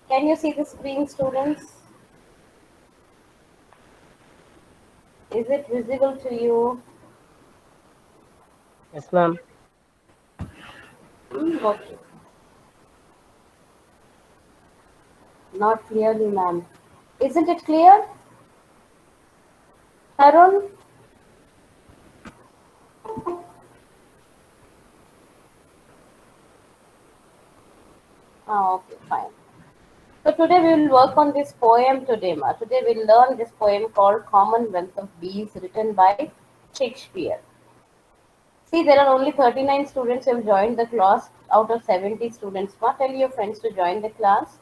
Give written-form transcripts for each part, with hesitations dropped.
Can you see the screen, students? Is it visible to you? Yes, ma'am. Okay. Not clearly, ma'am. Isn't it clear? Harun? Okay, fine. So today we will work on this poem today, ma. Today we'll learn this poem called Commonwealth of Bees written by Shakespeare. See, there are only 39 students who have joined the class out of 70 students. Ma, tell your friends to join the class.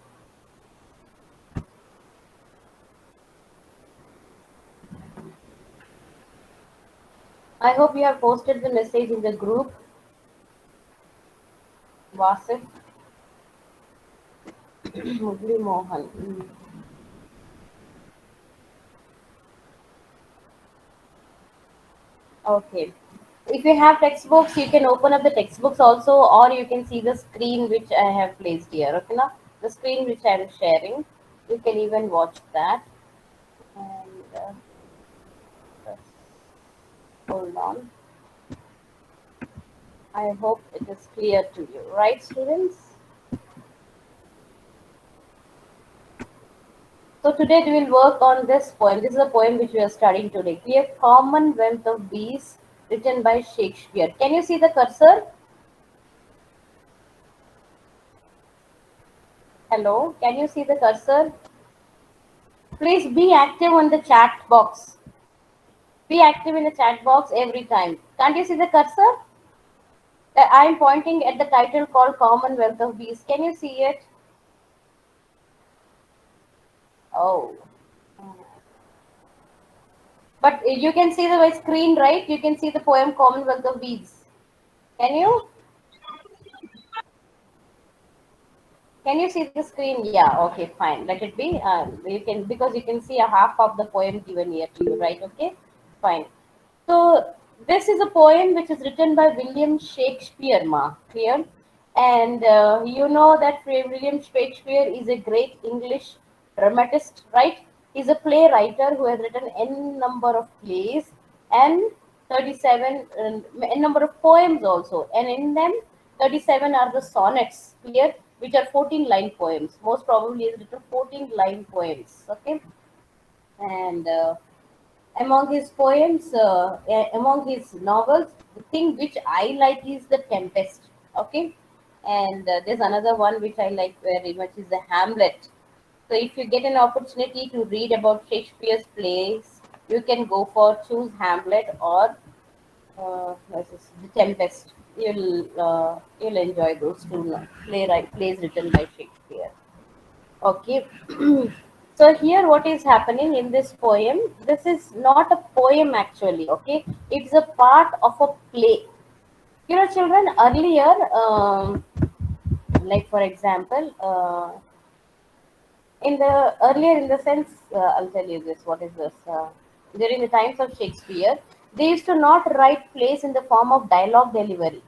I hope you have posted the message in the group. Wasif, Murli Mohan. Okay. If you have textbooks, you can open up the textbooks also, or you can see the screen which I have placed here. Okay, now the screen which I am sharing, you can even watch that. And just hold on. I hope it is clear to you, right, students? So today we will work on this poem. This is a poem which we are studying today. Clear Commonwealth of Bees, written by Shakespeare. Can you see the cursor? Hello, can you see the cursor? Please be active on the chat box. Be active in the chat box every time. Can't you see the cursor? I am pointing at the title called Commonwealth of Bees. Can you see it? Oh. But you can see the screen, right? You can see the poem Commonwealth of Bees. Can you? Can you see the screen? Yeah, okay, fine. Let it be. You can, because you can see a half of the poem given here to you, right? Okay, fine. So this is a poem which is written by William Shakespeare, ma. Clear? And you know that William Shakespeare is a great English dramatist, right? He's a playwright who has written n number of plays and 37 n number of poems also, and in them 37 are the sonnets, clear, which are 14-line poems. Most probably, he has written 14-line poems. Okay, and among his poems, among his novels, the thing which I like is The Tempest. Okay, and there's another one which I like very much is the Hamlet. So if you get an opportunity to read about Shakespeare's plays, you can go for choose Hamlet or what is The Tempest. You'll enjoy those two plays written by Shakespeare. Okay. So here what is happening in this poem, this is not a poem actually, okay, it's a part of a play. You know, children, earlier, like for example, in the earlier in the sense, I'll tell you this, what is this, during the times of Shakespeare, they used to not write plays in the form of dialogue delivery.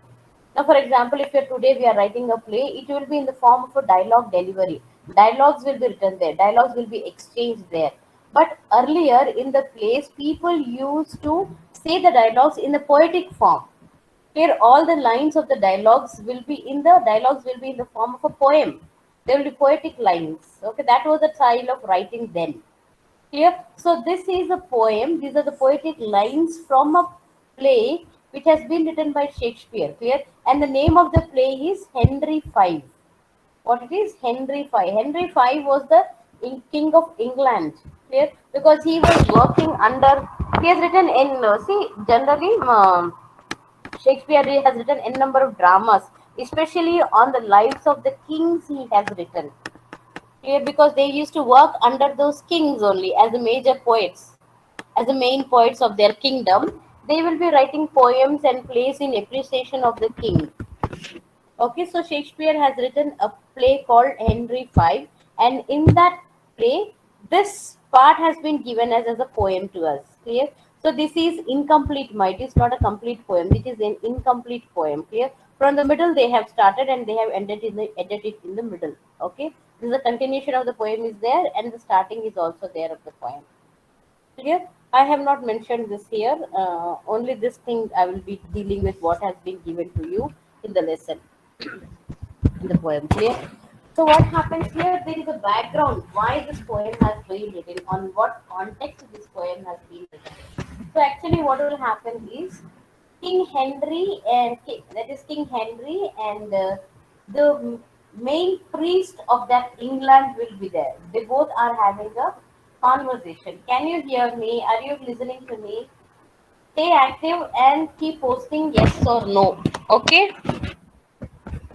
Now, for example, if you're today we are writing a play, it will be in the form of a dialogue delivery. Dialogues will be written there, dialogues will be exchanged there. But earlier in the plays, people used to say the dialogues in the poetic form. Here, all the lines of the dialogues will be in the form of a poem. There will be poetic lines. Okay, that was the style of writing then. Clear? So this is a poem. These are the poetic lines from a play which has been written by Shakespeare. Clear? And the name of the play is Henry V. What it is? Henry V. Henry V was the king of England. Clear? Because he was working under. He has written in. See, generally. Shakespeare has written n number of dramas, especially on the lives of the kings he has written. Clear? Because they used to work under those kings only as the major poets, as the main poets of their kingdom. They will be writing poems and plays in appreciation of the king. Okay, so Shakespeare has written a play called Henry V, and in that play, this part has been given as a poem to us. Clear? So this is incomplete. Might is not a complete poem. It is an incomplete poem. Clear? From the middle they have started and they have ended it in the middle. Okay, this is a continuation of the poem is there, and the starting is also there of the poem. Clear? I have not mentioned this here. Only this thing I will be dealing with what has been given to you in the lesson, in the poem. Clear? So what happens here? There is a background why this poem has been written, on what context this poem has been written. So actually, what will happen is King Henry and that is King Henry and the main priest of that England will be there. They both are having a conversation. Can you hear me? Are you listening to me? Stay active and keep posting yes or no. Okay.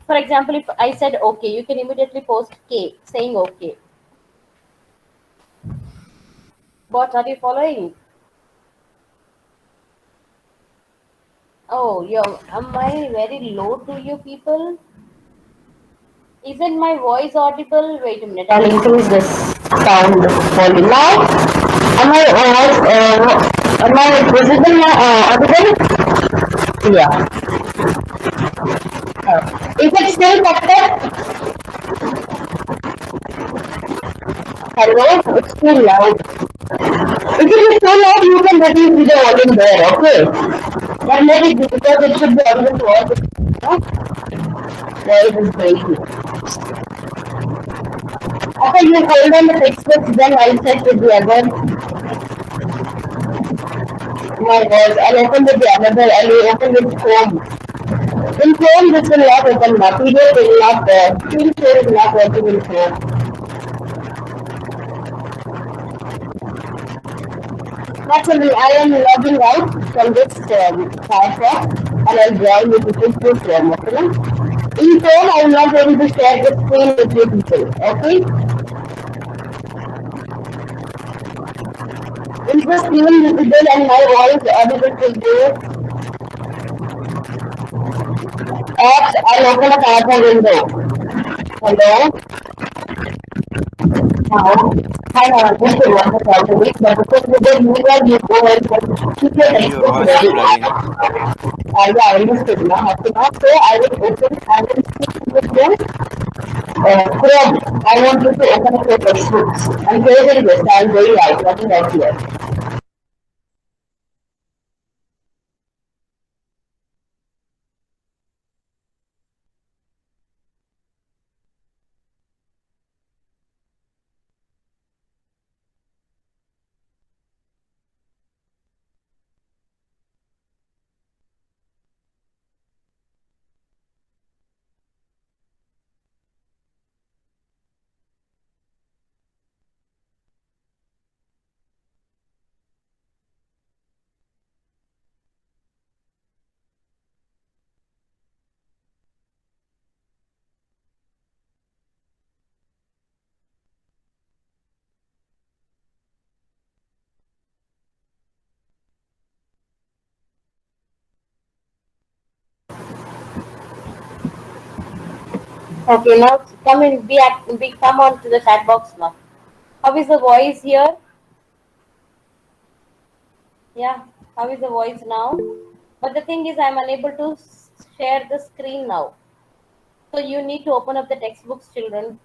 For example, if I said okay, you can immediately post K saying okay. What are you following? Oh, am I very low to you people? Isn't my voice audible? Wait a minute. I'll increase this sound volume now. Am I visible now? Audible? Yeah. Is it still connected? Hello? It's still loud. If it is so loud, you can reduce the volume there, okay? But let it be because it should be audible to all the people. Voice is breaking. After you hold on the textbooks, then I'll check with the other. My God, I'll open with the another. I'll open with Chrome. In Chrome, this will not open now. PDF will not, screenshare is not working in Chrome. Naturally, I am logging out from this Firefox and I'll join with the Facebook Chrome. Okay? In Chrome, I will not be able to share the screen with you people. Okay? Is the screen visible and my voice audible to you? Apps, I'll open a Firefox window. Hello? Now, I have just a lot of calculate, but because with the new one, you go and keep your Your textbook voice is ready. blurring. Yeah, I understood now. So I will open and then speak with them. Chrome, I want you to open up your textbooks. I'm very, very best. I'm very right. Nothing right here. Okay, now come in. Come on to the chat box now. How is the voice here? Yeah, how is the voice now? But the thing is, I'm unable to share the screen now. So you need to open up the textbooks, children.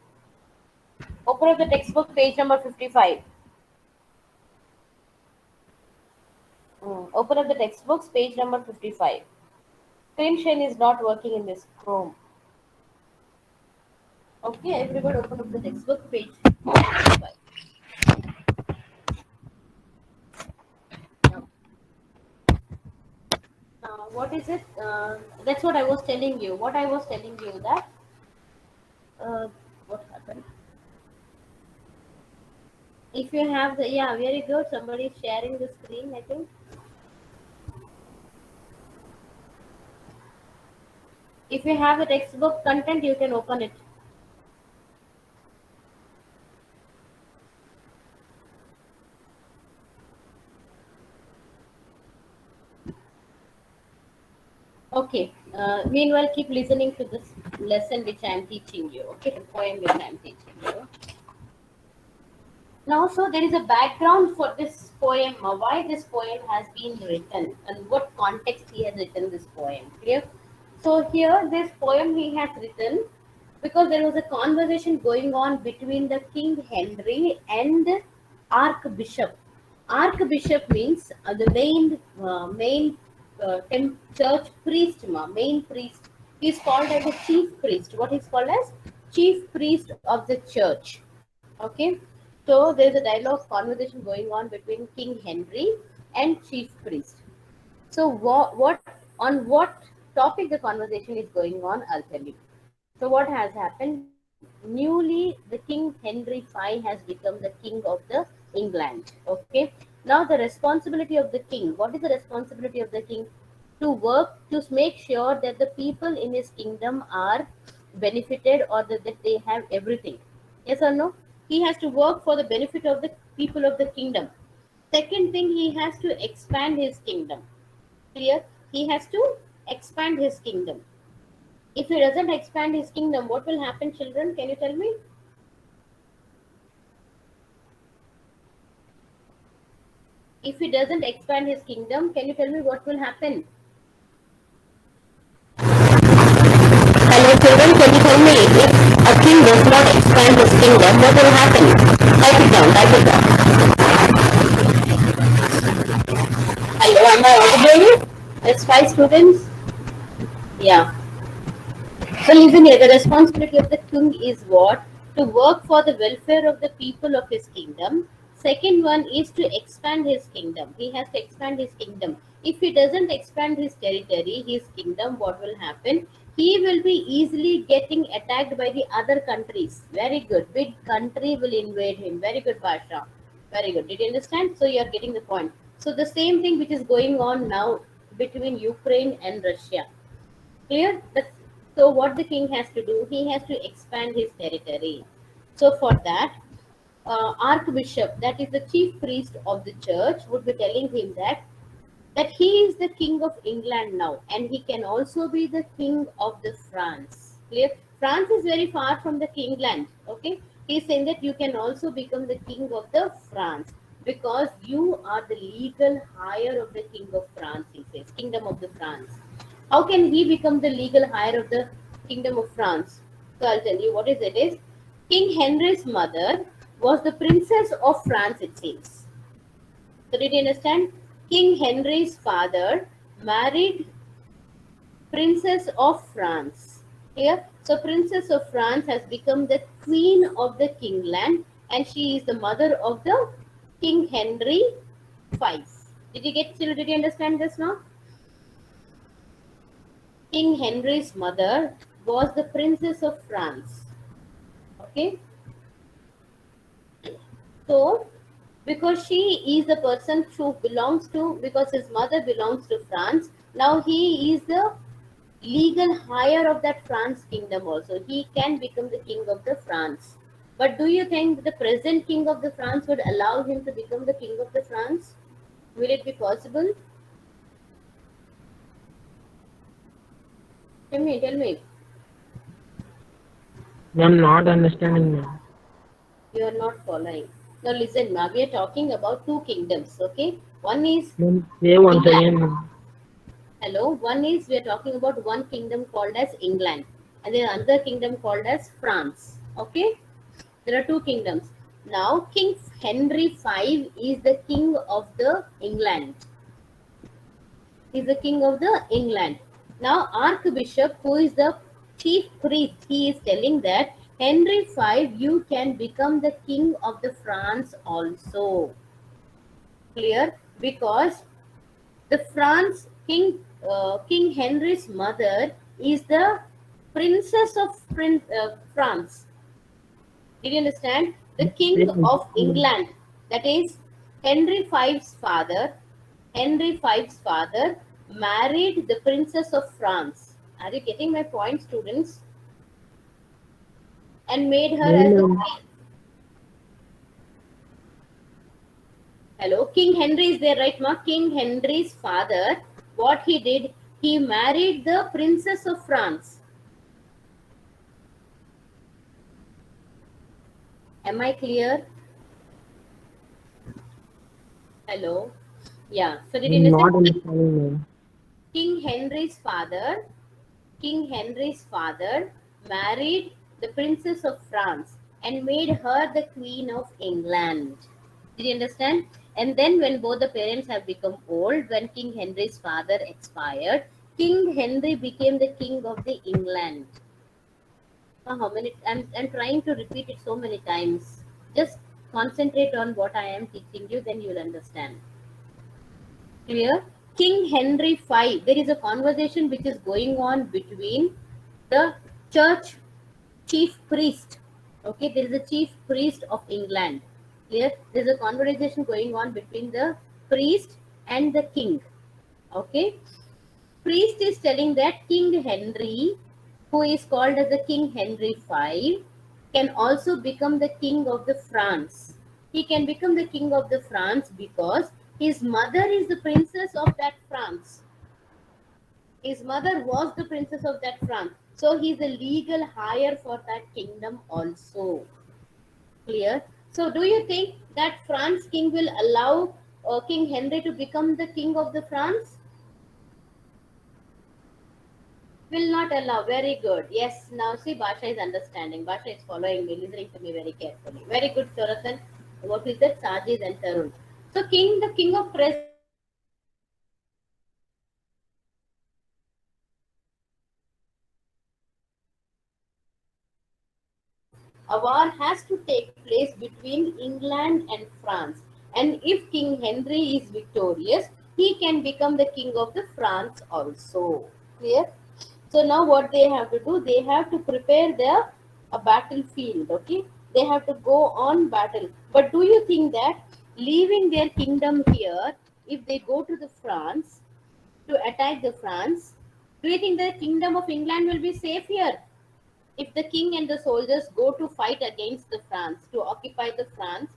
Open up the textbook, page number 55. Open up the textbooks, page number 55. Screen share is not working in this Chrome. Okay, everybody open up the textbook, page 55. Now, what is it? That's what I was telling you. What I was telling you that, uh, what happened? If you have the, yeah, very good. Somebody is sharing the screen, I think. If you have the textbook content, you can open it. Okay. Meanwhile, keep listening to this lesson which I am teaching you. Okay, the poem which I am teaching you. Now, so there is a background for this poem, why this poem has been written, and what context he has written this poem. Clear? So here, this poem he has written because there was a conversation going on between the King Henry and the Archbishop. Archbishop means the main church priest, main priest. He is called as the chief priest. What is called as chief priest of the church. Okay, so there is a dialogue conversation going on between King Henry and chief priest. So what on what topic the conversation is going on, I'll tell you. So what has happened? Newly, the King Henry V has become the king of the England. Okay. Now the responsibility of the king. What is the responsibility of the king? To work to make sure that the people in his kingdom are benefited or that they have everything. Yes or no? He has to work for the benefit of the people of the kingdom. Second thing, he has to expand his kingdom. Clear? He has to expand his kingdom. If he doesn't expand his kingdom, what will happen, children? Can you tell me? If he doesn't expand his kingdom, can you tell me what will happen? Hello, children, can you tell me if a king does not expand his kingdom, what will happen? Type it down, type it down. Hello, am I audible? There's 5 students. Yeah. So listen here, the responsibility of the king is what? To work for the welfare of the people of his kingdom. Second one is to expand his kingdom. He has to expand his kingdom. If he doesn't expand his territory, his kingdom, what will happen? He will be easily getting attacked by the other countries. Very good. Big country will invade him. Very good, Pasha. Very good. Did you understand? So you are getting the point. So the same thing which is going on now between Ukraine and Russia. Clear? So what the king has to do, he has to expand his territory. So for that, Archbishop, that is the chief priest of the church, would be telling him that he is the king of England now, and he can also be the king of the France. Clear? France is very far from the England. Okay, he is saying that you can also become the king of the France because you are the legal heir of the king of France. He says, kingdom of the France. How can he become the legal heir of the kingdom of France? So I'll tell you what is it is. King Henry's mother was the princess of France, it seems. So did you understand? King Henry's father married Princess of France. Here, so Princess of France has become the queen of the kingland, and she is the mother of the King Henry V. Did you understand this now? King Henry's mother was the Princess of France. Okay. So, because she is the person who belongs to, because his mother belongs to France, now he is the legal heir of that France kingdom also. He can become the king of the France. But do you think the present king of the France would allow him to become the king of the France? Will it be possible? Tell me. I'm not understanding now. You are not following. Now listen, ma, we are talking about two kingdoms, okay? One is Then say once England. again. Hello. One is we are talking about one kingdom called as England, and then another kingdom called as France. Okay, there are two kingdoms. Now, King Henry V is the king of the England. He's the king of the England. Now, Archbishop, who is the chief priest, he is telling that Henry V, you can become the king of the France also. Clear? Because the King Henry's mother is the princess of France. Did you understand? The Say king once of again. England, that is Henry V's father. Henry V's father married the princess of France. Are you getting my point, students? And made her No, as the ma'am. queen. Hello, King Henry is there, right, ma? King Henry's father, what he did, he married the princess of France. Am I clear? Hello. Yeah. So did you I'm understand? not understanding now. King Henry's father King Henry's father married the Princess of France and made her the Queen of England. Did you understand? And then, when both the parents have become old, when King Henry's father expired, King Henry became the King of the England. How many? I'm trying to repeat it so many times. Just concentrate on what I am teaching you, then you'll understand. Clear? King Henry V. There is a conversation which is going on between the church chief priest. Okay, there is a chief priest of England. Clear? There is a conversation going on between the priest and the king. Okay, priest is telling that King Henry, who is called as the King Henry V, can also become the king of the France. He can become the king of the France because his mother is the princess of that France. His mother was the princess of that France. So he is a legal heir for that kingdom also. Clear? So do you think that France king will allow King Henry to become the king of the France? Will not allow. Very good. Yes. Now see, Basha is understanding. Basha is following me, listening to me very carefully. Very good, Jonathan. What is that? Sajid and Tarun. So the king of present a war has to take place between England and France. And if King Henry is victorious, he can become the king of the France also. Clear? So now what they have to do, they have to prepare their a battlefield. Okay, they have to go on battle. But do you think that leaving their kingdom here, if they go to the France to attack the France, do you think the kingdom of England will be safe here? If the king and the soldiers go to fight against the France to occupy the France,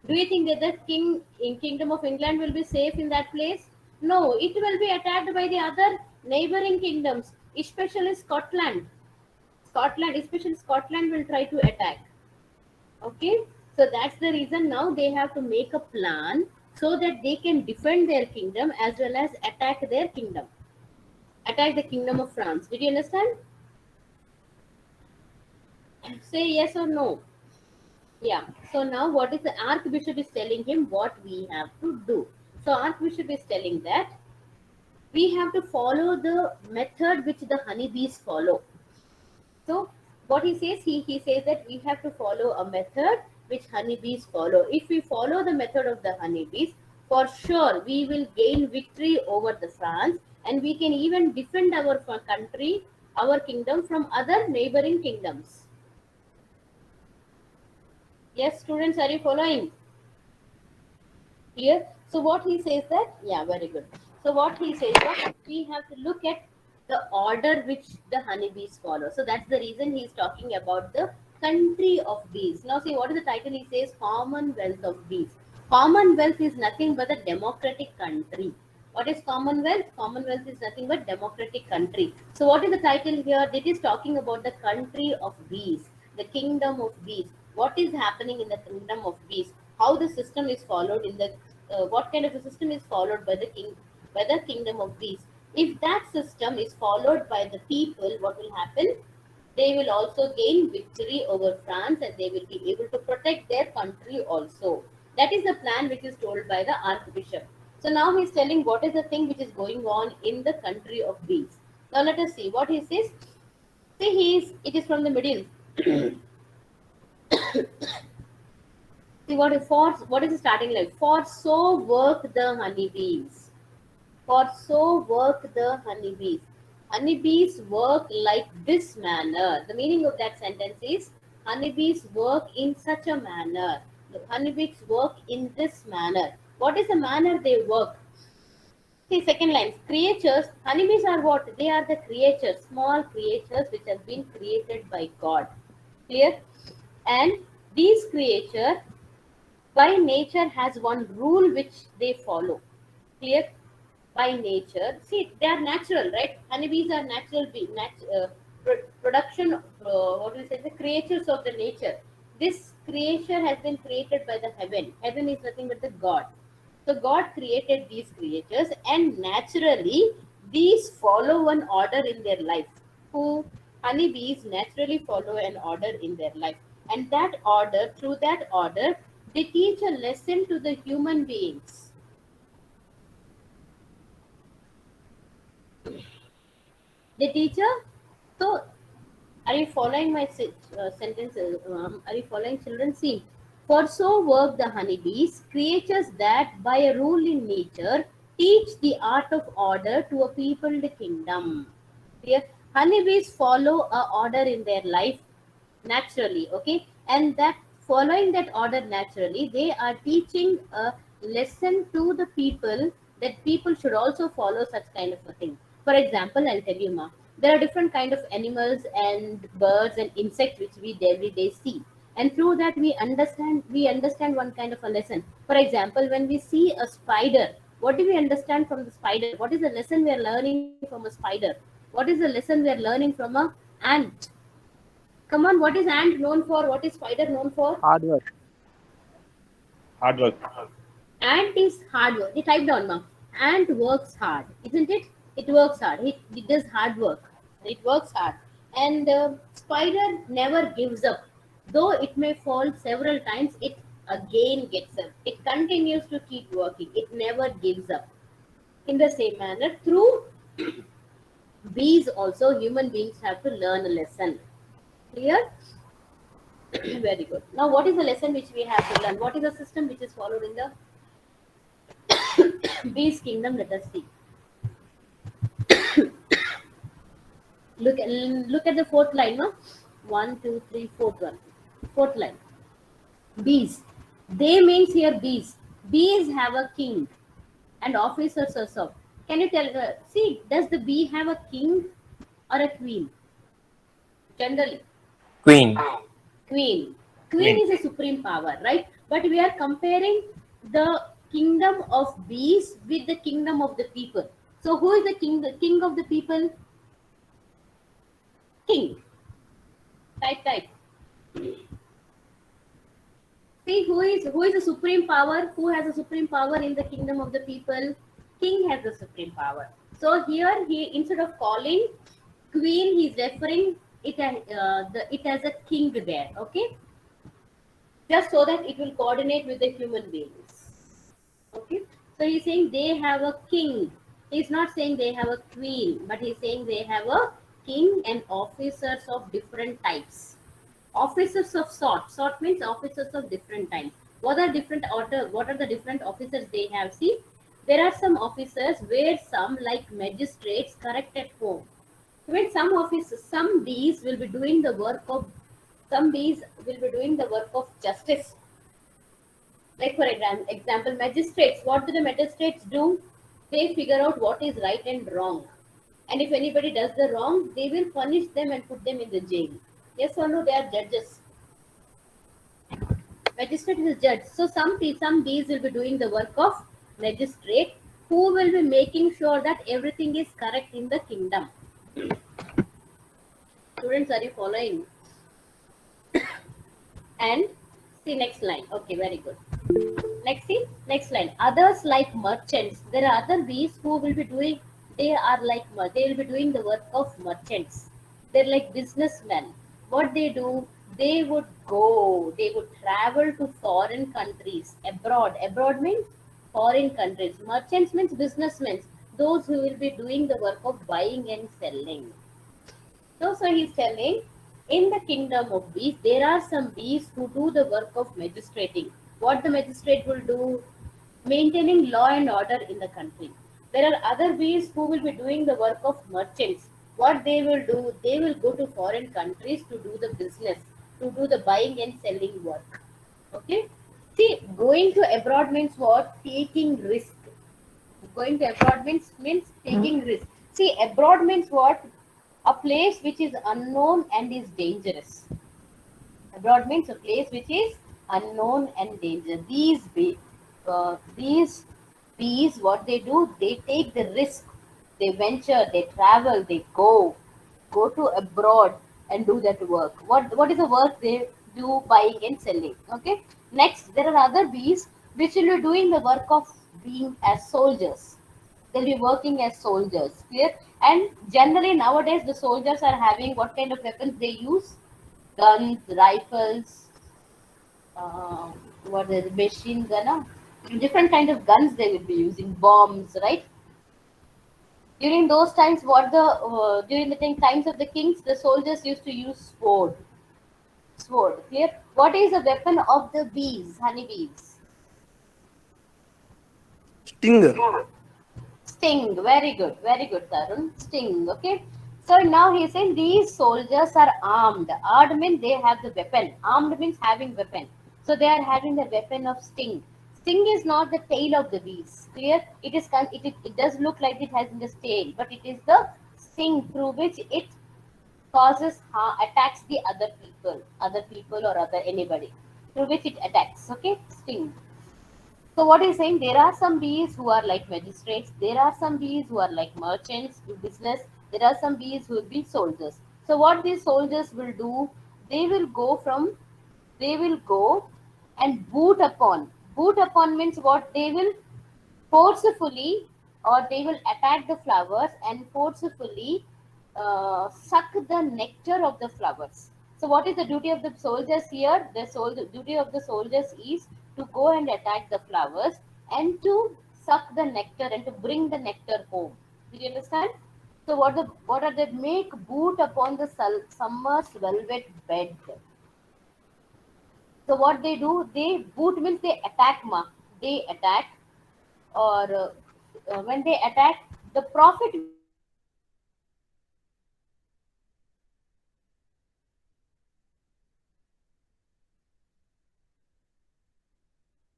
do you think that the king in Kingdom of England will be safe in that place? No, it will be attacked by the other neighboring kingdoms, especially Scotland. Especially Scotland will try to attack. Okay, so that's the reason now they have to make a plan so that they can defend their kingdom as well as attack the kingdom of France. Did you understand? Say yes or no. Yeah. So now what is the Archbishop is telling him what we have to do. So Archbishop is telling that we have to follow the method which the honeybees follow. So what he says that we have to follow a method which honeybees follow. If we follow the method of the honeybees, for sure we will gain victory over the France, and we can even defend our country, our kingdom from other neighboring kingdoms. Yes, students, are you following? Clear? So what he says that, yeah, very good. So what he says that we have to look at the order which the honeybees follow. So that's the reason he is talking about the country of bees. Now see what is the title? He says Commonwealth of Bees. Commonwealth is nothing but a democratic country. What is Commonwealth? Commonwealth is nothing but democratic country. So what is the title here? It is talking about the country of bees, the kingdom of bees. What is happening in the kingdom of bees? How the system is followed in the what kind of a system is followed by the kingdom of bees. If that system is followed by the people, what will happen? They will also gain victory over France and they will be able to protect their country also. That is the plan which is told by the Archbishop. So now he is telling what is the thing which is going on in the country of bees. Now let us see what he says. See, it is from the middle. See what is the starting like? For so work the honeybees. For so work the honeybees. Honeybees work like this manner. The meaning of that sentence is honeybees work in such a manner. The honeybees work in this manner. What is the manner they work? See, second line. Creatures. Honeybees are what? They are the creatures, small creatures which have been created by God. Clear? And these creatures by nature has one rule which they follow. Clear? By nature, see, they are natural, right? Honeybees are natural production, what we say, the creatures of the nature. This creation has been created by the heaven is nothing but the God. So God created these creatures, and naturally these follow one order in their life. who honeybees naturally follow an order in their life, and that order, through that order, they teach a lesson to the human beings. They teach a so. Are you following my sentences? Are you following, children? See, for so work the honeybees, creatures that by a rule in nature teach the art of order to a peopled kingdom. Clear? Honeybees follow a order in their life naturally, okay, and that following that order naturally, they are teaching a lesson to the people that people should also follow such kind of a thing. For example, I'll tell you, ma, there are different kind of animals and birds and insects which we every day see, and through that we understand one kind of a lesson. For example, when we see a spider, what do we understand from the spider? What is the lesson we are learning from a spider? What is the lesson we are learning from a ant? Come on, what is ant known for? What is spider known for? Hard work. Hard work. Ant is hard work. They type down, ma'am. Ant works hard, isn't it? It works hard. It does hard work. It works hard. And spider never gives up. Though it may fall several times, it again gets up. It continues to keep working. It never gives up. In the same manner, through bees also, human beings have to learn a lesson. Clear? Very good. Now, what is the lesson which we have to learn? What is the system which is followed in the bees kingdom? Let us see. Look at the fourth line. No, one, two, three, fourth one. Fourth line. Bees. They means here bees. Bees have a king and officers are served. Can you tell? See, does the bee have a king or a queen? Generally, Queen. queen. Queen Queen. is a supreme power, right? But we are comparing the kingdom of bees with the kingdom of the people. So who is the king? The king of the people? King. Type. See, who is the supreme power? Who has a supreme power in the kingdom of the people? King has the supreme power. So here he, instead of calling queen, he's referring it as a king there. Okay, just so that it will coordinate with the human beings. Okay, so he's saying they have a king. He's not saying they have a queen, but he's saying they have a king and officers of different types. Officers of sort means officers of different types. What are the different officers they have? See, there are some officers where some like magistrates correct at home. When some bees will be doing the work of some bees will be doing the work of justice. Like for example, magistrates. What do the magistrates do? They figure out what is right and wrong. And if anybody does the wrong, they will punish them and put them in the jail. Yes or no? They are judges. Magistrate is a judge. So some bees will be doing the work of magistrate, who will be making sure that everything is correct in the kingdom. Students, are you following? And see next line. Okay, very good. Next line. Others like merchants. There are other bees who will be doing. They will be doing the work of merchants. They're like businessmen. What they do? They would travel to foreign countries abroad. Abroad means foreign countries. Merchants means businessmen. Those who will be doing the work of buying and selling. So he's telling, in the kingdom of bees, there are some bees who do the work of magistrating. What the magistrate will do? Maintaining law and order in the country. There are other bees who will be doing the work of merchants. What they will do? They will go to foreign countries to do the business, to do the buying and selling work. Okay? See, going to abroad means what? Taking risk. Going to abroad means taking risk. See, abroad means what? A place which is unknown and is dangerous. Abroad means a place which is unknown and dangerous. These bees, what they do, they take the risk. They venture, they travel, they go to abroad and do that work. What is the work they do? Buying and selling. Okay. Next, there are other bees which will be doing the work of being as soldiers. They'll be working as soldiers. Clear? And generally nowadays the soldiers are having what kind of weapons they use? Guns, rifles, uh, what is it, machine gun, different kind of guns they will be using, bombs, right? During those times, during the times of the kings, the soldiers used to use sword. Clear? What is the weapon of the bees, honeybees? Stinger. Sting. Very good, Tarun. Sting. Okay. So now he's saying these soldiers are armed. Armed means they have the weapon. Armed means having weapon. So they are having the weapon of sting. Sting is not the tail of the beast. Clear? It does look like it has the tail, but it is the sting through which it causes harm, attacks the other people or other anybody through which it attacks. Okay, sting. So what he's saying, there are some bees who are like magistrates, there are some bees who are like merchants, do business, there are some bees who will be soldiers. So what these soldiers will do, they will go from, they will go and boot upon. Boot upon means what? They will forcefully, or they will attack the flowers and forcefully suck the nectar of the flowers. So what is the duty of the soldiers here? Duty of the soldiers is to go and attack the flowers and to suck the nectar and to bring the nectar home. Do you understand? So what are they? Make boot upon the summer's velvet bed. So what they do, they boot means they attack, they attack, or when they attack, the profit will be for the soldiers. So what they do, they boot upon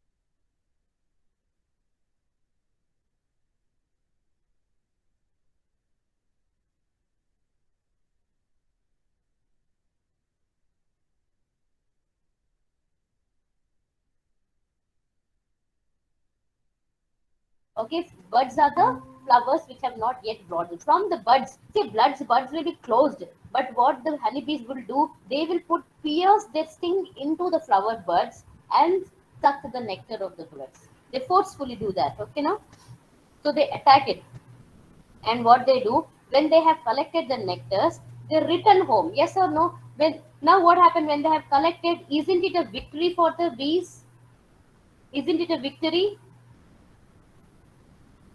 the summer's velvet bed and suck the nectar of the flowers. So what is the duty of the soldiers here? They will go and okay, buds are the flowers which have not yet blossomed. From the buds, see, buds will be closed. But what the honeybees will do, they will pierce their sting into the flower buds and suck the nectar of the flowers. They forcefully do that. Okay, now, so they attack it. And what they do, when they have collected the nectars, they return home. Yes or no? When now what happened when they have collected? Isn't it a victory for the bees? Isn't it a victory?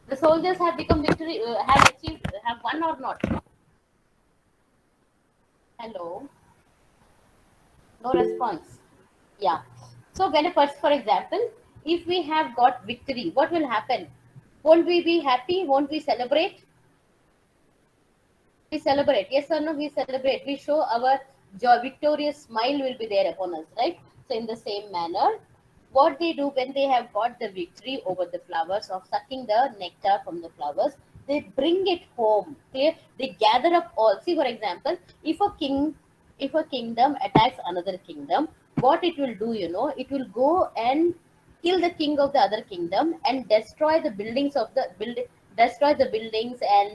The soldiers have become victory, have achieved, have won or not? Hello, no response. Yeah. So when a person, for example, if we have got victory, what will happen? Won't we be happy? Won't we celebrate? We celebrate. Yes or no? We celebrate. We show our joy, victorious smile will be there upon us, right? So in the same manner, what they do when they have got the victory over the flowers of sucking the nectar from the flowers, they bring it home. Okay? They gather up all. See, for example, if a kingdom attacks another kingdom, what it will do, it will go and kill the king of the other kingdom and destroy the buildings and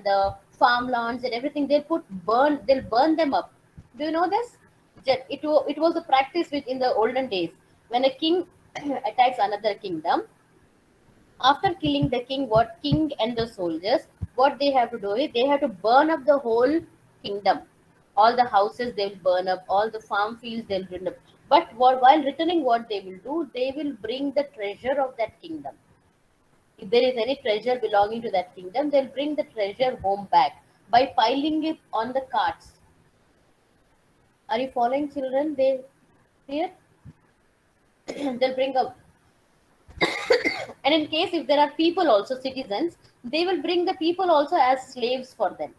the farmlands and everything. They'll burn them up. Do you know this? It was a practice which in the olden days, when a king attacks another kingdom, after killing the king, what king and the soldiers, what they have to do is they have to burn up the whole kingdom. All the houses they will burn up, all the farm fields they'll burn up. But while returning, what they will do, they will bring the treasure of that kingdom. If there is any treasure belonging to that kingdom, they'll bring the treasure home back by piling it on the carts. Are you following, children? They here they'll bring up, and in case if there are people also citizens, they will bring the people also as slaves for them.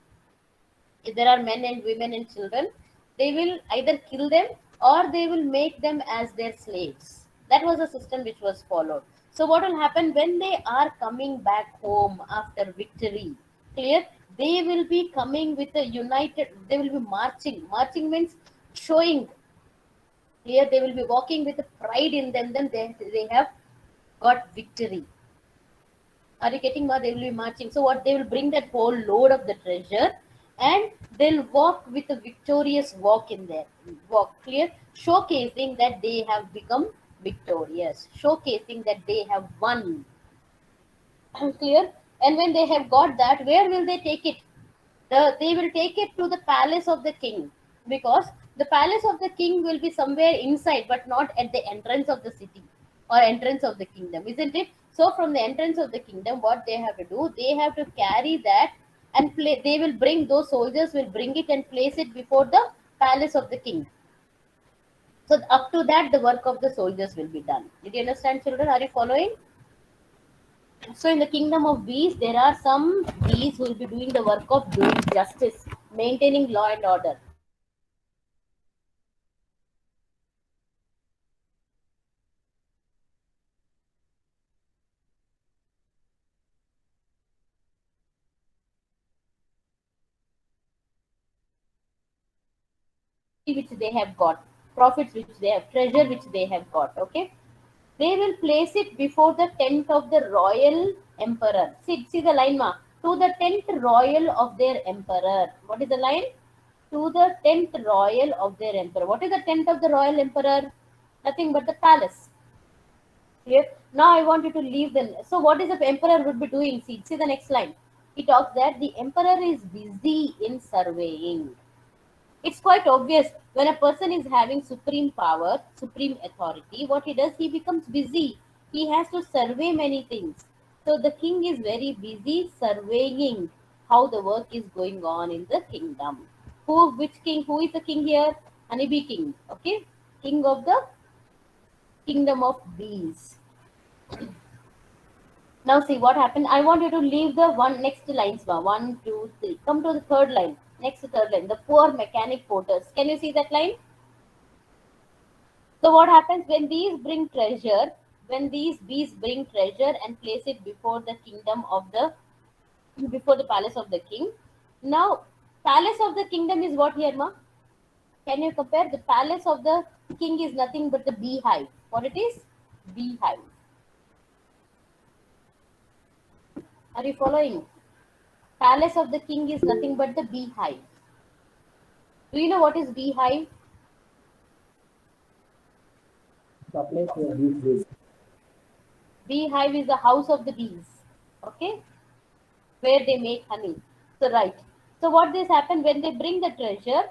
If there are men and women and children, they will either kill them or they will make them as their slaves. That was a system which was followed. So what will happen when they are coming back home after victory? Clear? They will be coming with a united, they will be marching. Marching means showing. Clear? They will be walking with a pride in them, then they have got victory. Are you getting what? They will be marching. So what, they will bring that whole load of the treasure and they'll walk with a victorious walk in there. Walk, clear? Showcasing that they have become victorious. Showcasing that they have won. Clear? And when they have got that, where will they take it? They will take it to the palace of the king, because the palace of the king will be somewhere inside but not at the entrance of the city or entrance of the kingdom, isn't it? So from the entrance of the kingdom, what they have to do, they have to carry that and they will bring, those soldiers will bring it and place it before the palace of the king. So up to that, the work of the soldiers will be done. Did you understand, children? Are you following? So in the kingdom of bees, there are some bees who will be doing the work of doing justice, maintaining law and order. Which they have got, profits which they have, treasure which they have got. Okay, they will place it before the tent of the royal emperor. See the line, ma. To the tent royal of their emperor. What is the line? To the tent royal of their emperor. What is the tent of the royal emperor? Nothing but the palace. Clear? Now I want you to leave them. So what is the emperor would be doing? See the next line. He talks that the emperor is busy in surveying. It's quite obvious when a person is having supreme power, supreme authority, what he does, he becomes busy. He has to survey many things. So the king is very busy surveying how the work is going on in the kingdom. Which king? Who is the king here? Honeybee king. Okay, king of the kingdom of bees. Now see what happened. I want you to leave the one next lines. One, two, three. Come to the third line. Next to third line. The poor mechanic porters. Can you see that line? So what happens when these bring treasure? When these bees bring treasure and place it before the kingdom of the, before the palace of the king. Now, palace of the kingdom is what here, ma? Can you compare? The palace of the king is nothing but the beehive. What it is? Beehive. Are you following? Palace of the king is nothing but the beehive. Do you know what is beehive? The place where bees live. Beehive is the house of the bees. Okay, where they make honey. So right. So what this happen when they bring the treasure?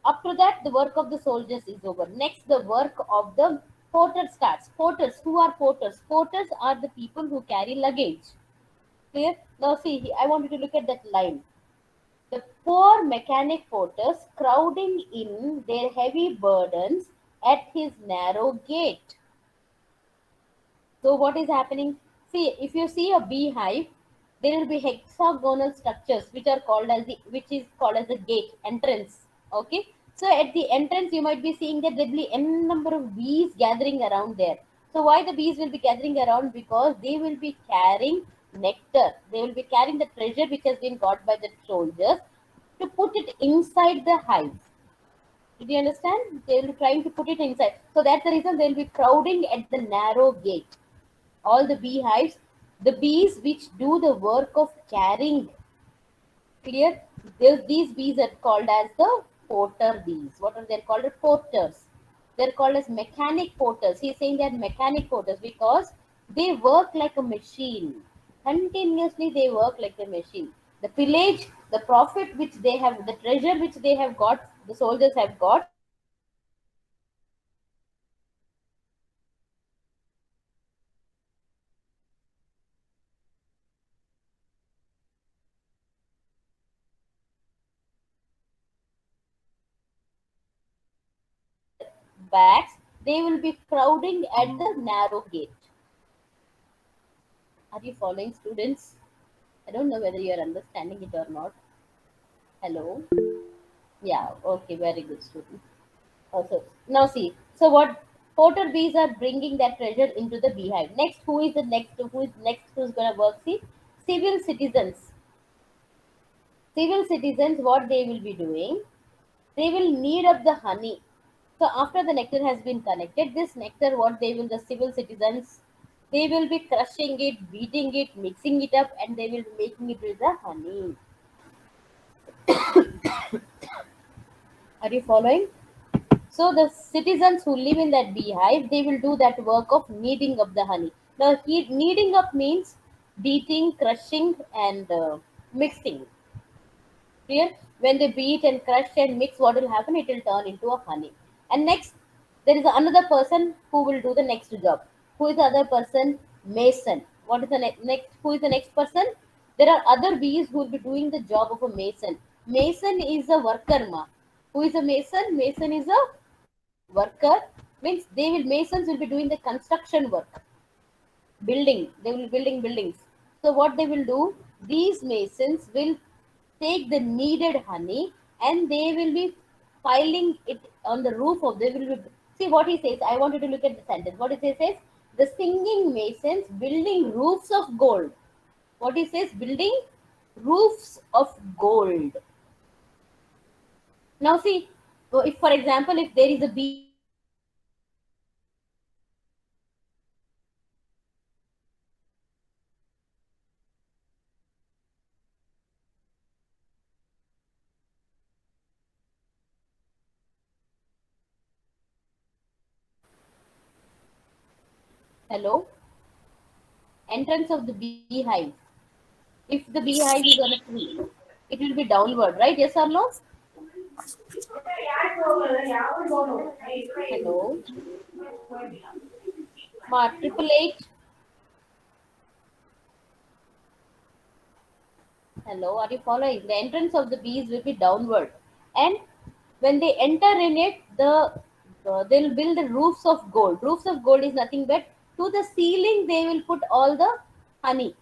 Up to that, the work of the soldiers is over. Next, the work of the porter starts. Porters. Who are porters? Porters are the people who carry luggage. Clear? Now see, I want you to look at that line. The poor mechanic porters crowding in their heavy burdens at his narrow gate. So what is happening? See, if you see a beehive, there will be hexagonal structures which are called as which is called as the gate entrance. Okay. So at the entrance, you might be seeing that there will be n number of bees gathering around there. So why the bees will be gathering around? Because they will be carrying nectar. They will be carrying the treasure which has been got by the soldiers to put it inside the hive. Did you understand? They will be trying to put it inside. So that's the reason they will be crowding at the narrow gate. All the beehives, the bees which do the work of carrying, clear? These bees are called as the porter bees. What are they called? Porters. They're called as mechanic porters. He's saying that mechanic porters because they work like a machine. Continuously they work like a machine. The pillage, the profit which they have, the treasure which they have got, the soldiers have got, bags, they will be crowding at the narrow gate. Are you following, students? I don't know whether you are understanding it or not. Hello? Yeah, okay, very good, student. Also, now see, so what porter bees are bringing that treasure into the beehive. Next, who is the next? Who is next? Who's gonna work? See, civil citizens. Civil citizens, what they will be doing? They will knead up the honey. So after the nectar has been collected, this nectar, what they will, the civil citizens, they will be crushing it, beating it, mixing it up, and they will be making it with the honey. Are you following? So the citizens who live in that beehive, they will do that work of kneading up the honey. Now, kneading up means beating, crushing, and mixing. Clear? When they beat and crush and mix, what will happen? It will turn into a honey. And next, there is another person who will do the next job. Who is the other person? Mason. What is the next? Who is the next person? There are other bees who will be doing the job of a mason. Mason is a worker, ma. Who is a mason? Mason is a worker. Means masons will be doing the construction work, building. They will be building buildings. So what they will do? These masons will take the needed honey and they will be piling it on the roof of. They will be, see what he says. I want you to look at the sentence. What he says, the singing masons building roofs of gold. What he says, building roofs of gold. Now see, so if for example, if there is a beehive and there is a hello entrance of the beehive, if the beehive is on a tree, it will be downward, right? Yes or no? Hello, ma, 888. Hello, are you following? The entrance of the bees will be downward, and when they enter in it, they'll build the roofs of gold. Roofs of gold is nothing but to the ceiling they will put all the honey.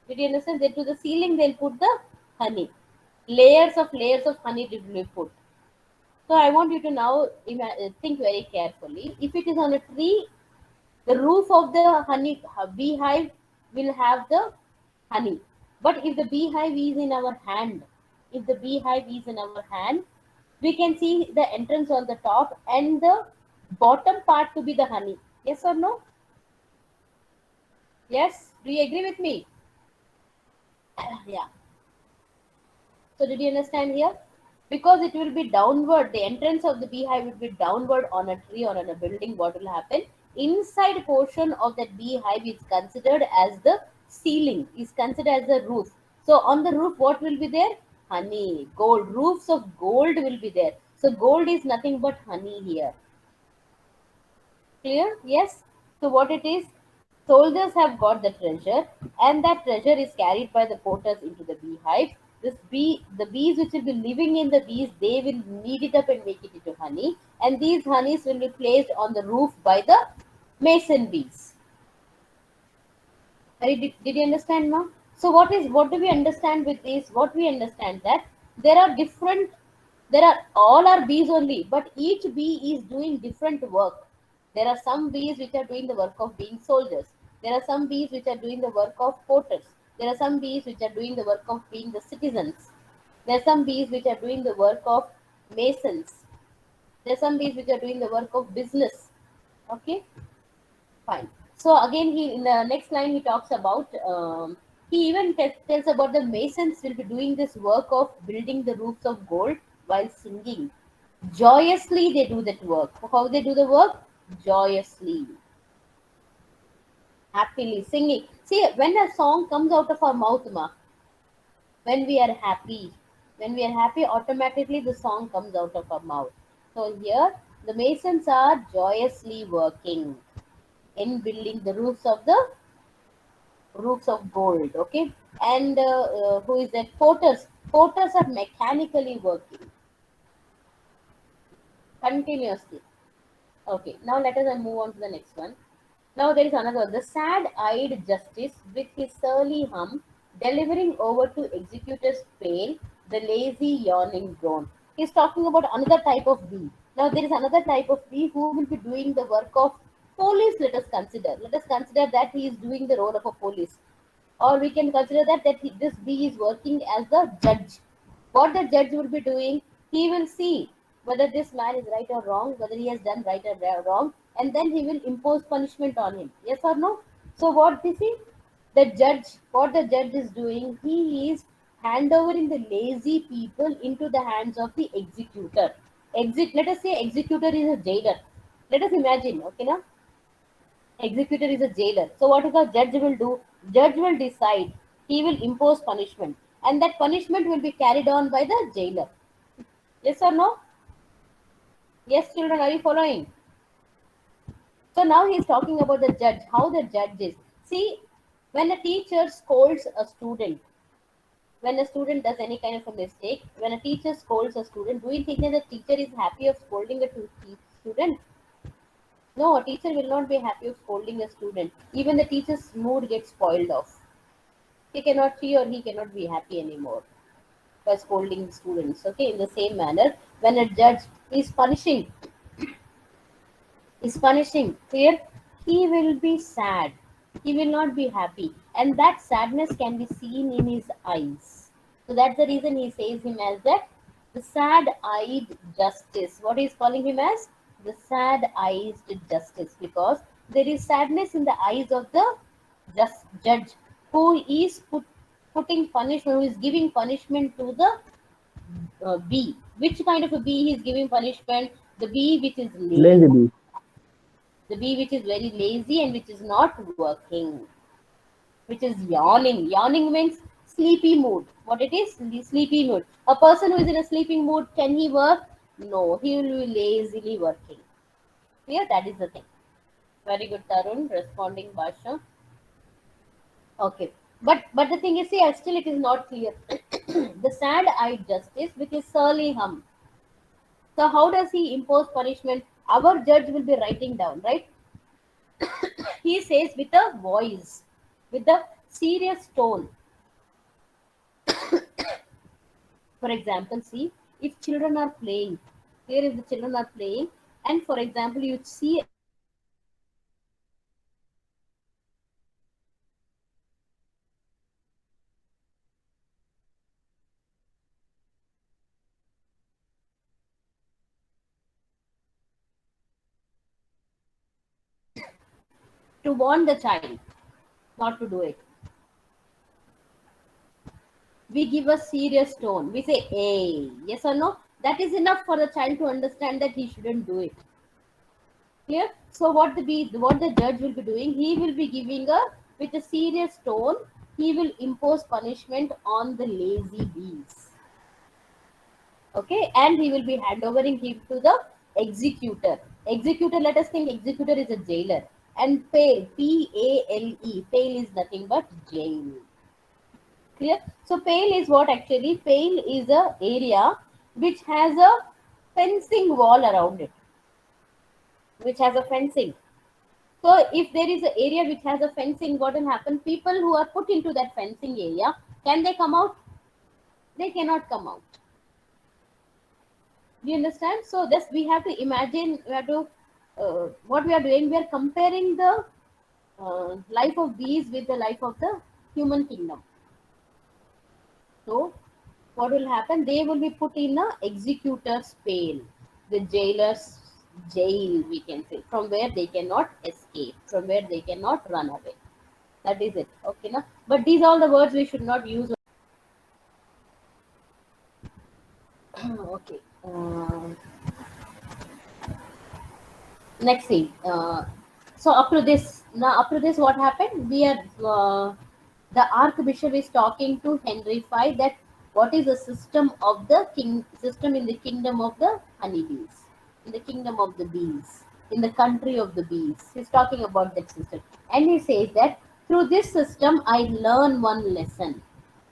Did you understand? That to the ceiling they'll put the honey. Layers of honey will be put. So I want you to now think very carefully. If it is on a tree, the roof of the beehive will have the honey. But if the beehive is in our hand, if the beehive is in our hand, we can see the entrance on the top and the bottom part to be the honey. Yes or no? Yes? Do you agree with me? Yeah. So did you understand here? Because it will be downward, the entrance of the beehive will be downward on a tree or on a building. What will happen? Inside portion of that beehive is considered as the ceiling, is considered as the roof. So on the roof, what will be there? Honey, gold, roofs of gold will be there. So gold is nothing but honey here. Clear? Yes. So what it is? Soldiers have got the treasure, and that treasure is carried by the porters into the beehive. The bees which will be living in the bees, they will knead it up and make it into honey, and these honeys will be placed on the roof by the mason bees. Did you understand, ma? So what do we understand with this? What we understand that there are different, there are all are bees only, but each bee is doing different work. There are some bees which are doing the work of being soldiers. There are some bees which are doing the work of porters. There are some bees which are doing the work of being the citizens. There are some bees which are doing the work of masons. There are some bees which are doing the work of business. Okay, fine. So again, he in the next line he talks about. He even tells about the masons will be doing this work of building the roofs of gold while singing. Joyously, they do that work. How they do the work? Joyously, happily singing. See, when a song comes out of our mouth, ma, when we are happy, automatically the song comes out of our mouth. So here, the masons are joyously working in building the roofs of gold. Okay, and who is that? Porters are mechanically working continuously. Okay, now let us move on to the next one. Now there is another, the sad-eyed justice with his surly hum, delivering over to executor's pail the lazy yawning groan. He's talking about another type of bee. Now there is another type of bee who will be doing the work of police. Let us consider. Let us consider that he is doing the role of a police, or we can consider this bee is working as the judge. What the judge will be doing, he will see whether this man is right or wrong, whether he has done right or wrong, and then he will impose punishment on him. Yes or no? So what this is, what the judge is doing, he is handovering the lazy people into the hands of the executor. Let us say executor is a jailer. Let us imagine, okay, now executor is a jailer. So what is the judge will do? Judge will decide. He will impose punishment. and that punishment will be carried on by the jailer. Yes or no? Yes, children, are you following? So now he's talking about the judge, how the judge is. See, when a teacher scolds a student, when a student does any kind of a mistake, when a teacher scolds a student, do you think that the teacher is happy of scolding a student? No, a teacher will not be happy of scolding a student. Even the teacher's mood gets spoiled off. She or he cannot be happy anymore by scolding students. Okay, in the same manner, when a judge is punishing here, he will be sad. He will not be happy. And that sadness can be seen in his eyes. So that's the reason he says him as the sad-eyed justice. What he's calling him as? The sad-eyed justice. Because there is sadness in the eyes of the judge who is putting punishment, who is giving punishment to the bee. Which kind of a bee he is giving punishment? The bee which is lazy, Lazy bee. the bee which is very lazy and which is not working, which is yawning. Yawning means sleepy mood. What it is? The sleepy mood. A person who is in a sleeping mood, can he work? No, he will be lazily working. Clear? That is the thing. Very good, Tarun. Responding, Basha. Okay. But the thing is, see, still it is not clear. The sad-eyed justice, which is surly hum. So how does he impose punishment? Our judge will be writing down, right? He says with a voice, with a serious tone. For example, see, if children are playing, here is the children are playing, and for example, you see a child who is playing with a to warn the child not to do it. We give a serious tone. We say, hey, yes or no? That is enough for the child to understand that he shouldn't do it. Clear? So what the judge will be doing, he will be giving a with a serious tone, he will impose punishment on the lazy bees. Okay, and he will be handovering him to the executor. Executor, let us think executor is a jailer. And pale, P-A-L-E, pale is nothing but jail. Clear? So pale is what actually? Pale is a area which has a fencing wall around it. Which has a fencing. So if there is an area which has a fencing, what will happen? People who are put into that fencing area, can they come out? They cannot come out. Do you understand? So this we have to imagine, we have to, what we are doing, we are comparing the life of bees with the life of the human kingdom. So what will happen? They will be put in a executor's pail, the jailer's jail, we can say, from where they cannot escape, from where they cannot run away. That is it. Okay, now. But these are the words we should not use. Okay. Next thing. So up to this, what happened? The Archbishop is talking to Henry V that what is the system in the kingdom of the honeybees, in the kingdom of the bees, in the country of the bees. He's talking about that system, and he says that through this system I learn one lesson.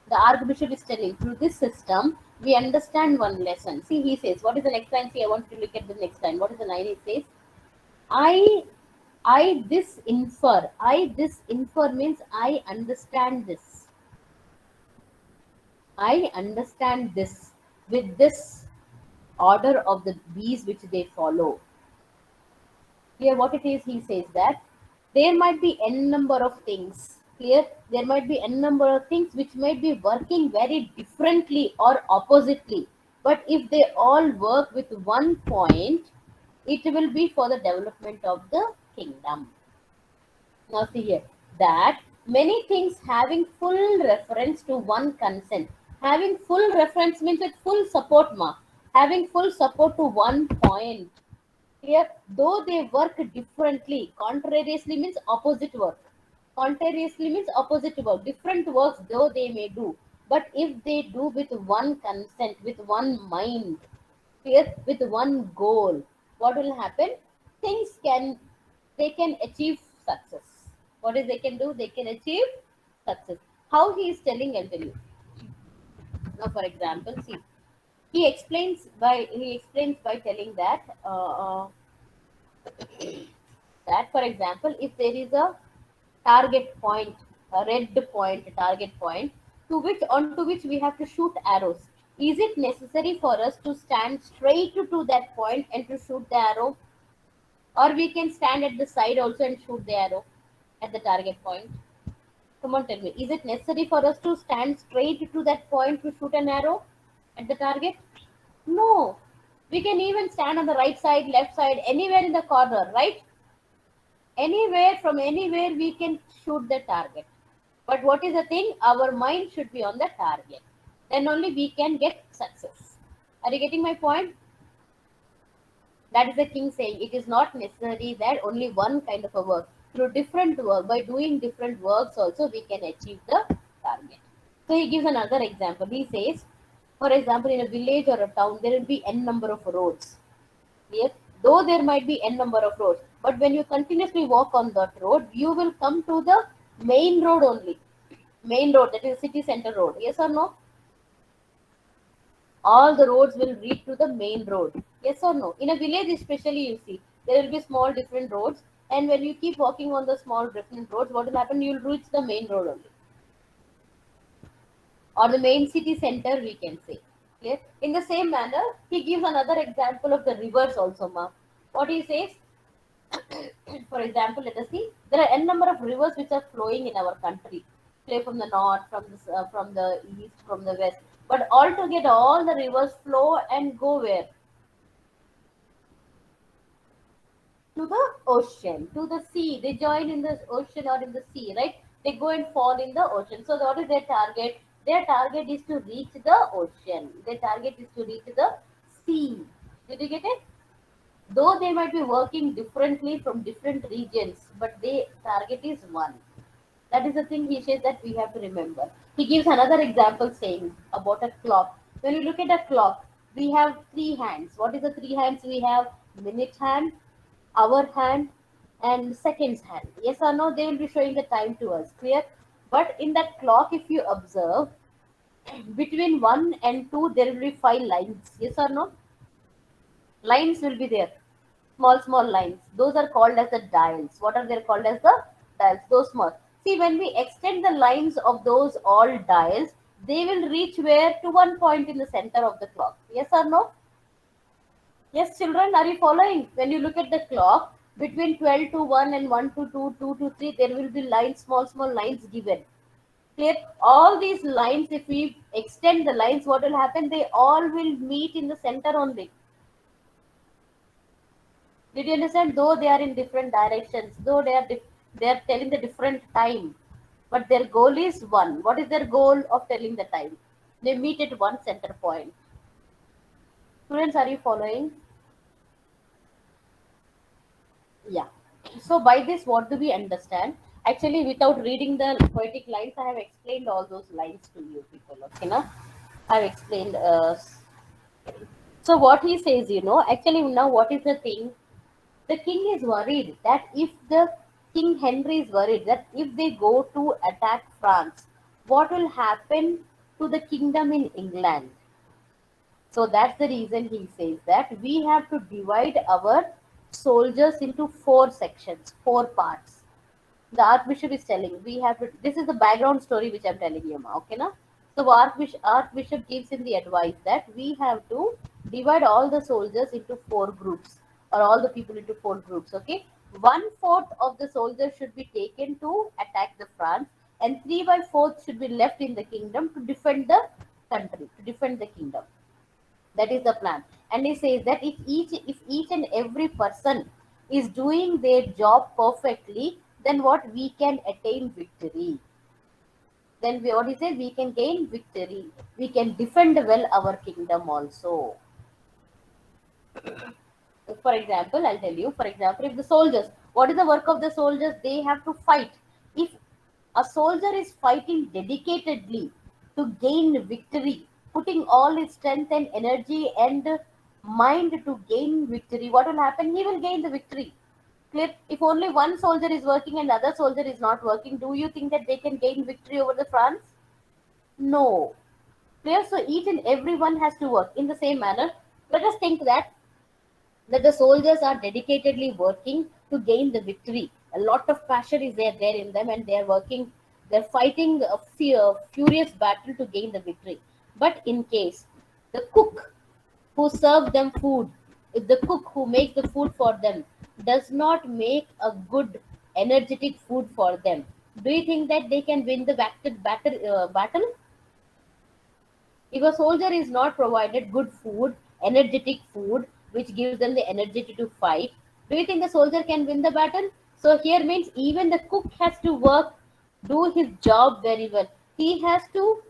The Archbishop is telling through this system we understand one lesson. See, he says, what is the next line? See, I want you to look at the next line. What is the line? He says, I I this infer means I understand this. I understand this with this order of the bees which they follow. Here what it is, he says that there might be n number of things. Here there might be n number of things which might be working very differently or oppositely. But if they all work with one point, it will be for the development of the kingdom. Now see here that many things having full reference to one consent. Having full reference means with full support ma. Having full support to one point. Here, though they work differently, contrariously means opposite work. Contrariously means opposite work. Different works though they may do. But if they do with one consent, with one mind, clear, with one goal, what will happen? Things can, they can achieve success. What is they can do? They can achieve success. How he is telling, I'll tell you. Now, for example, see, he explains by telling that for example, if there is a target point, a red point, a target point, onto which we have to shoot arrows. Is it necessary for us to stand straight to that point and to shoot the arrow, or we can stand at the side also and shoot the arrow at the target point? Come on, tell me. Is it necessary for us to stand straight to that point to shoot an arrow at the target? No. We can even stand on the right side, left side, anywhere in the corner, right? Anywhere, from anywhere we can shoot the target. But what is the thing? Our mind should be on the target. Then only we can get success. Are you getting my point? That is the king saying it is not necessary that only one kind of a work. Through different work, by doing different works also we can achieve the target. So he gives another example. He says, for example, in a village or a town there will be n number of roads. Clear? Though there might be n number of roads, but when you continuously walk on that road, you will come to the main road only. Main road, that is city center road. Yes or no? All the roads will lead to the main road. Yes or no? In a village, especially, you see there will be small different roads, and when you keep walking on the small different roads, what will happen? You will reach the main road only, or the main city center, we can say. Clear? In the same manner, he gives another example of the rivers also, ma. What he says, for example, let us see. There are n number of rivers which are flowing in our country. Play from the north, from the east, from the west. But altogether, all the rivers flow and go where? To the ocean, to the sea. They join in the ocean or in the sea, right? They go and fall in the ocean. So what is their target? Their target is to reach the ocean. Their target is to reach the sea. Did you get it? Though they might be working differently from different regions, but their target is one. That is the thing he says that we have to remember. He gives another example saying about a clock. When you look at a clock, we have three hands. What is the three hands we have? Minute hand, hour hand, and seconds hand. Yes or no? They will be showing the time to us. Clear? But in that clock, if you observe, between 1 and 2, there will be 5 lines. Yes or no? Lines will be there. Small lines. Those are called as the dials. What are they called as the dials? Those small. See, when we extend the lines of those all dials, they will reach where? To one point in the center of the clock. Yes or no? Yes, children, are you following? When you look at the clock, between 12 to 1 and 1 to 2, 2 to 3, there will be lines, small lines given. Clear? All these lines, if we extend the lines, what will happen? They all will meet in the center only. Did you understand? Though they are in different directions, though they are telling the different time, but their goal is one. What is their goal of telling the time? They meet at one center point. Students, are you following? Yeah. So by this, what do we understand? Actually, without reading the poetic lines, I have explained all those lines to you people. Okay, na? I have explained. So what he says, actually now what is the thing? The king is worried that if the King Henry is worried that if they go to attack France, what will happen to the kingdom in England? So that's the reason he says that we have to divide our soldiers into four sections, four parts. The archbishop is telling we have to. This is the background story which I'm telling you, ma. Okay, na? So archbishop gives him the advice that we have to divide all the soldiers into four groups, or all the people into four groups. Okay, 1/4 of the soldiers should be taken to attack the France, and 3/4 should be left in the kingdom to defend the country, to defend the kingdom. That is the plan. And he says that if each and every person is doing their job perfectly, then what we can attain victory. Then what he says, we can gain victory. We can defend well our kingdom also. For example, I'll tell you. For example, if the soldiers, what is the work of the soldiers? They have to fight. If a soldier is fighting dedicatedly, to gain victory, putting all his strength and energy and mind to gain victory, what will happen? He will gain the victory. Clear? If only one soldier is working and the other soldier is not working, do you think that they can gain victory over the France? No. Clear? So each and every one has to work in the same manner. Let us think that the soldiers are dedicatedly working to gain the victory. A lot of passion is there in them, and they are working. They're fighting a furious battle to gain the victory. But in case the cook who serve them food, if the cook who makes the food for them does not make a good, energetic food for them, do you think that they can win the battle? If a soldier is not provided good food, energetic food, which gives them the energy to fight, do you think the soldier can win the battle? So here means even the cook has to work, do his job very well. He has to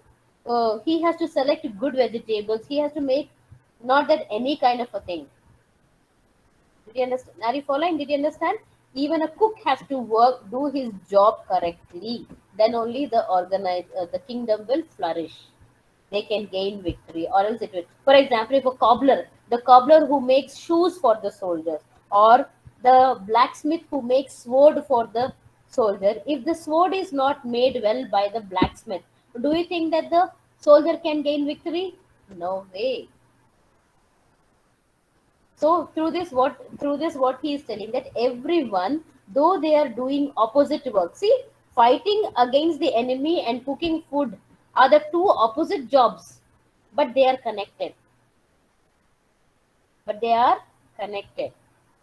select good vegetables. He has to make not that any kind of a thing. Did you understand? Are you following? Did you understand? Even a cook has to work, do his job correctly. Then only the kingdom will flourish. They can gain victory, or else it will. For example, if the cobbler who makes shoes for the soldiers, or the blacksmith who makes sword for the soldier, if the sword is not made well by the blacksmith, do you think that the soldier can gain victory? No way. So through this, what he is telling, that everyone, though they are doing opposite work. See, fighting against the enemy and cooking food are the two opposite jobs, but they are connected. But they are connected.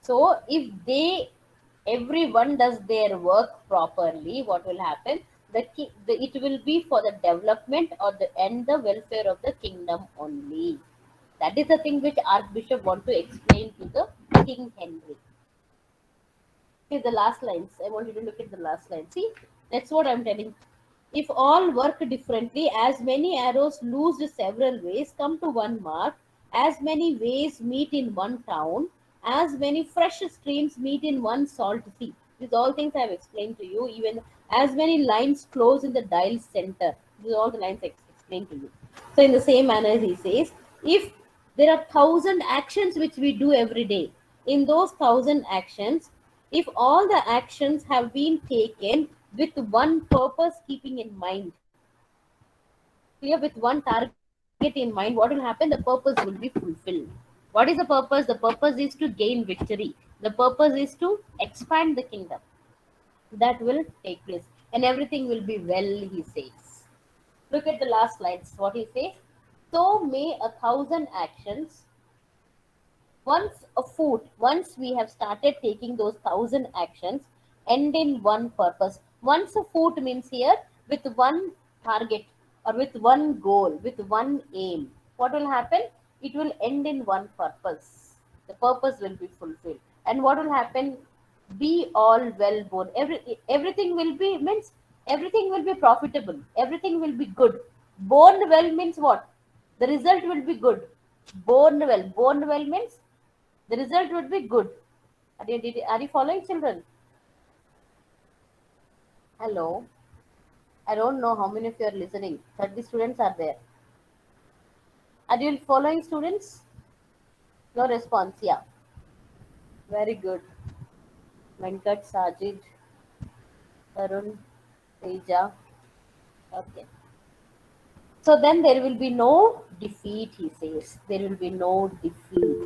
So if everyone does their work properly, what will happen? It will be for the development or the and the welfare of the kingdom only. That is the thing which Archbishop want to explain to the King Henry. See the last lines. I want you to look at the last line. See, that's what I'm telling. If all work differently, as many arrows loosed several ways come to one mark, as many ways meet in one town, as many fresh streams meet in one salt sea. These all things I have explained to you. Even as many lines close in the dial center. These are all the lines I explained to you. So in the same manner, he says, if there are 1,000 actions which we do every day, in those 1,000 actions, if all the actions have been taken with one purpose keeping in mind, clear, with one target in mind, what will happen? The purpose will be fulfilled. What is the purpose? The purpose is to gain victory. The purpose is to expand the kingdom. That will take place, and everything will be well, he says. Look at the last slides. What he says: so may 1,000 actions once we have started taking those 1,000 actions, end in one purpose. Once a foot means here, with one target, or with one goal, with one aim, what will happen? It will end in one purpose. The purpose will be fulfilled. And what will happen? Be all well born. Everything will be means, everything will be profitable, everything will be good. Born well means what? The result will be good. Born well means the result would be good. Are you following, children? Hello. I don't know how many of you are listening. 30 students are there. Are you following, students? No response. Yeah. Very good. Venkat, Sajid, Arun, Teja. Okay. So then there will be no defeat, he says. There will be no defeat.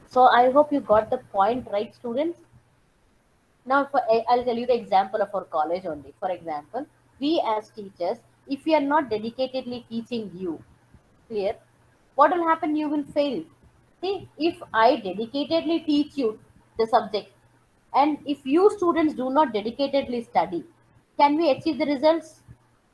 So I hope you got the point right, students. Now, I'll tell you the example of our college only. For example, we as teachers, if we are not dedicatedly teaching you, clear, what will happen? You will fail. See, if I dedicatedly teach you the subject, and if you students do not dedicatedly study, can we achieve the results?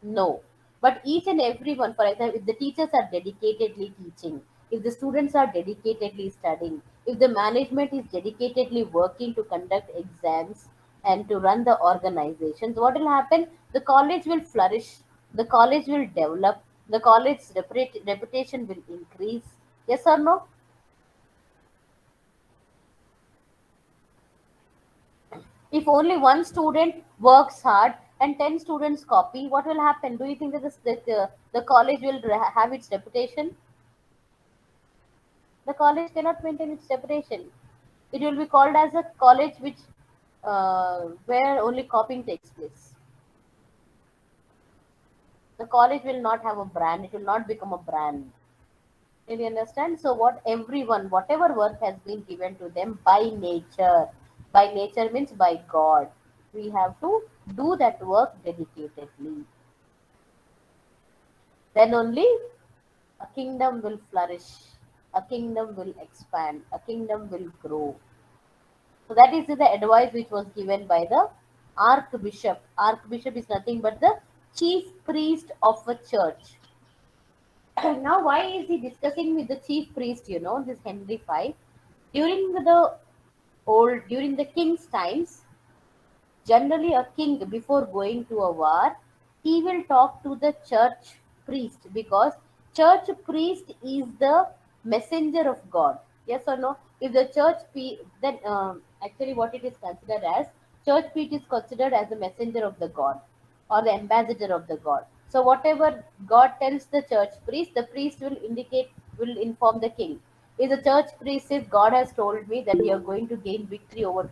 No. But each and every one, for example, if the teachers are dedicatedly teaching, if the students are dedicatedly studying, if the management is dedicatedly working to conduct exams and to run the organizations, what will happen? The college will flourish, the college will develop, the college's reputation will increase. Yes or no? If only one student works hard and 10 students copy, what will happen? Do you think that, the college will have its reputation? The college cannot maintain its reputation. It will be called as a college which where only copying takes place. The college will not have a brand. It will not become a brand. Did you understand? So what everyone, whatever work has been given to them by nature means by God, we have to do that work dedicatedly. Then only a kingdom will flourish, a kingdom will expand, a kingdom will grow. So that is the advice which was given by the archbishop. Archbishop is nothing but the chief priest of a church. Now, why is he discussing with the chief priest? This Henry V. During the king's times, generally a king before going to a war, he will talk to the church priest, because church priest is the messenger of God. Yes or no? If the then actually what it is considered as, church priest is considered as the messenger of the God or the ambassador of the God. So whatever God tells the priest will inform the king. If the church priest says, God has told me that you are going to gain victory over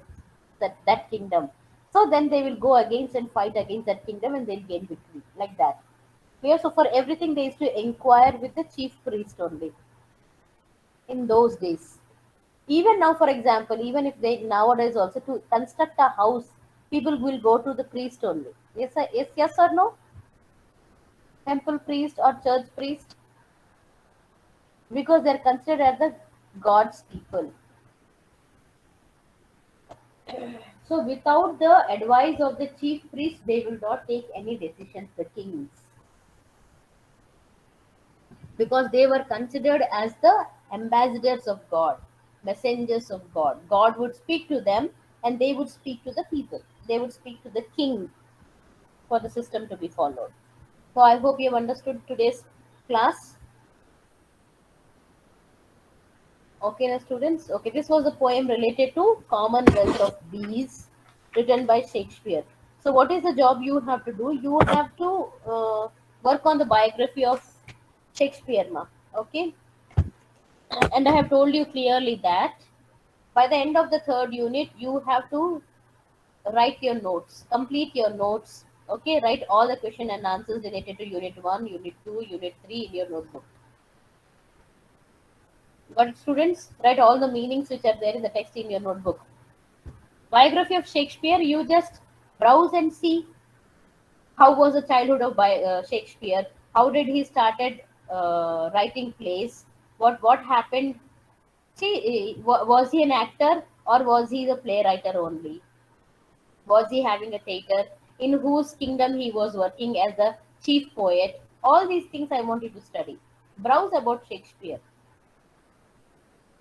that kingdom, so then they will go against and fight against that kingdom and they'll gain victory, like that. Clear? So for everything they used to inquire with the chief priest only in those days. Even now, for example, even if they nowadays also to construct a house, people will go to the priest only. Yes or no? Temple priest or church priest, because they're considered as the God's people. So without the advice of the chief priest, they will not take any decisions, the kings, because they were considered as the ambassadors of God, messengers of God. God would speak to them and they would speak to the people. They would speak to the king for the system to be followed. So I hope you have understood today's class. Okay, now students. Okay, this was a poem related to Commonwealth of Bees, written by Shakespeare. So, what is the job you have to do? You have to work on the biography of Shakespeare, ma. Okay, and I have told you clearly that by the end of the third unit, you have to write your notes, complete your notes. Okay, write all the question and answers related to Unit 1, Unit 2, Unit 3 in your notebook. But students, write all the meanings which are there in the text in your notebook. Biography of Shakespeare, you just browse and see how was the childhood of Shakespeare, how did he started writing plays, what happened. See, was he an actor or was he the playwright only? Was he having a theater? In whose kingdom he was working as a chief poet? All these things I want you to study. Browse about Shakespeare.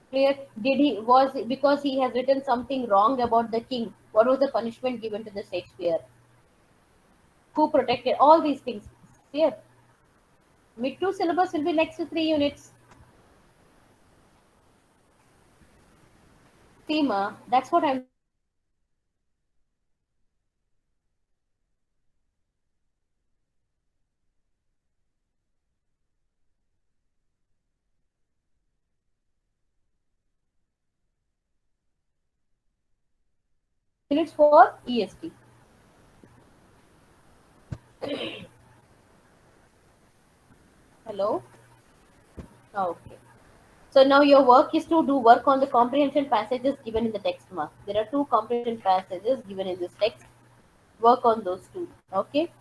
Clear? Did he was because he has written something wrong about the king? What was the punishment given to the Shakespeare? Who protected all these things? Clear? Mid two syllabus will be next to 3 units. Thema. That's what I'm. Units for EST. Hello. Okay. So now your work is to do work on the comprehension passages given in the text, mark. There are two comprehension passages given in this text. Work on those two. Okay.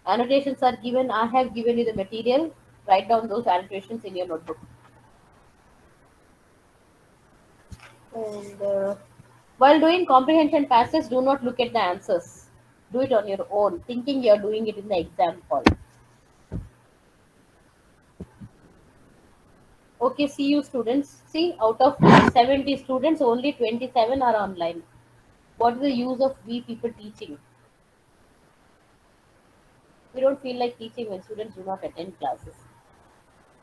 Annotations are given. I have given you the material. Write down those annotations in your notebook. And while doing comprehension passages, do not look at the answers. Do it on your own, thinking you are doing it in the exam hall. Okay, see you students. See, out of 70 students, only 27 are online. What is the use of we people teaching? We don't feel like teaching when students do not attend classes.